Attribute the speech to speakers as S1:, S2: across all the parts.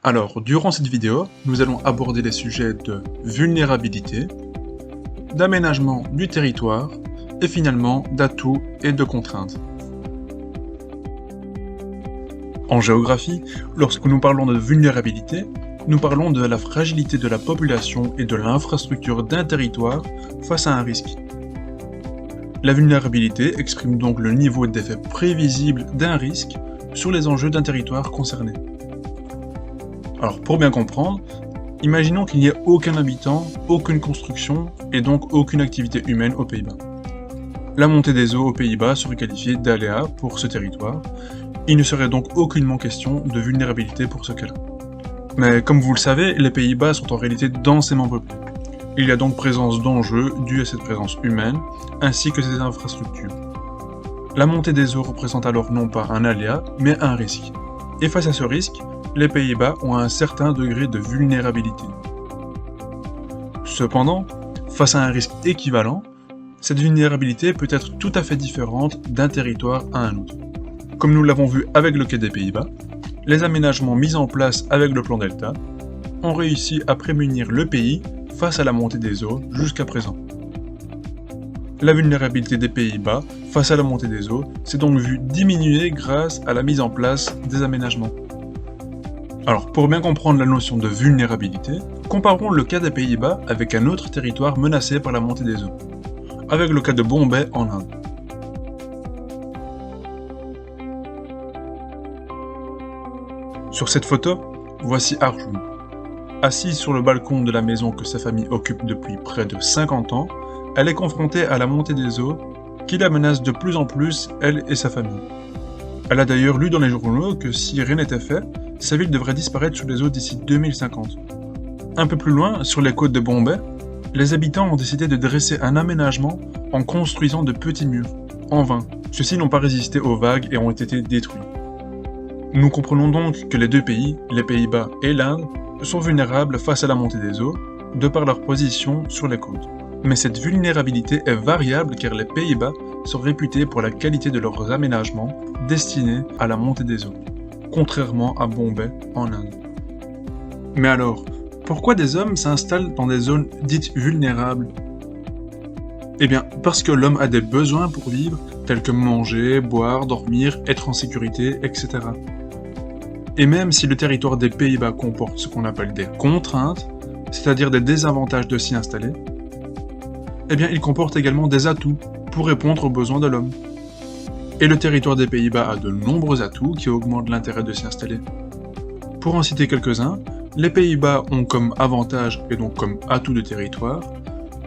S1: Alors, durant cette vidéo, nous allons aborder les sujets de vulnérabilité, d'aménagement du territoire et finalement d'atouts et de contraintes. En géographie, lorsque nous parlons de vulnérabilité, nous parlons de la fragilité de la population et de l'infrastructure d'un territoire face à un risque. La vulnérabilité exprime donc le niveau d'effet prévisible d'un risque sur les enjeux d'un territoire concerné. Alors pour bien comprendre, imaginons qu'il n'y ait aucun habitant, aucune construction et donc aucune activité humaine aux Pays-Bas. La montée des eaux aux Pays-Bas serait qualifiée d'aléa pour ce territoire. Il ne serait donc aucunement question de vulnérabilité pour ce cas-là. Mais comme vous le savez, les Pays-Bas sont en réalité densément peuplés. Il y a donc présence d'enjeux dus à cette présence humaine, ainsi que ses infrastructures. La montée des eaux représente alors non pas un aléa, mais un risque. Et face à ce risque, les Pays-Bas ont un certain degré de vulnérabilité. Cependant, face à un risque équivalent, cette vulnérabilité peut être tout à fait différente d'un territoire à un autre. Comme nous l'avons vu avec le cas des Pays-Bas, les aménagements mis en place avec le plan Delta ont réussi à prémunir le pays face à la montée des eaux jusqu'à présent. La vulnérabilité des Pays-Bas face à la montée des eaux s'est donc vue diminuer grâce à la mise en place des aménagements. Alors, pour bien comprendre la notion de vulnérabilité, comparons le cas des Pays-Bas avec un autre territoire menacé par la montée des eaux, avec le cas de Bombay en Inde. Sur cette photo, voici Arjun. Assise sur le balcon de la maison que sa famille occupe depuis près de 50 ans, elle est confrontée à la montée des eaux qui la menace de plus en plus, elle et sa famille. Elle a d'ailleurs lu dans les journaux que si rien n'était fait, sa ville devrait disparaître sous les eaux d'ici 2050. Un peu plus loin, sur les côtes de Bombay, les habitants ont décidé de dresser un aménagement en construisant de petits murs. En vain, ceux-ci n'ont pas résisté aux vagues et ont été détruits. Nous comprenons donc que les deux pays, les Pays-Bas et l'Inde, sont vulnérables face à la montée des eaux, de par leur position sur les côtes. Mais cette vulnérabilité est variable car les Pays-Bas sont réputés pour la qualité de leurs aménagements destinés à la montée des eaux, contrairement à Bombay en Inde. Mais alors, pourquoi des hommes s'installent dans des zones dites vulnérables ? Eh bien, parce que l'homme a des besoins pour vivre, tels que manger, boire, dormir, être en sécurité, etc. Et même si le territoire des Pays-Bas comporte ce qu'on appelle des contraintes, c'est-à-dire des désavantages de s'y installer, eh bien il comporte également des atouts pour répondre aux besoins de l'homme. Et le territoire des Pays-Bas a de nombreux atouts qui augmentent l'intérêt de s'y installer. Pour en citer quelques-uns, les Pays-Bas ont comme avantage et donc comme atout de territoire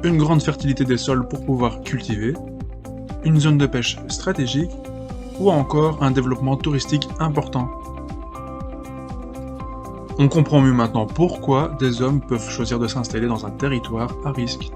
S1: une grande fertilité des sols pour pouvoir cultiver, une zone de pêche stratégique ou encore un développement touristique important. On comprend mieux maintenant pourquoi des hommes peuvent choisir de s'installer dans un territoire à risque.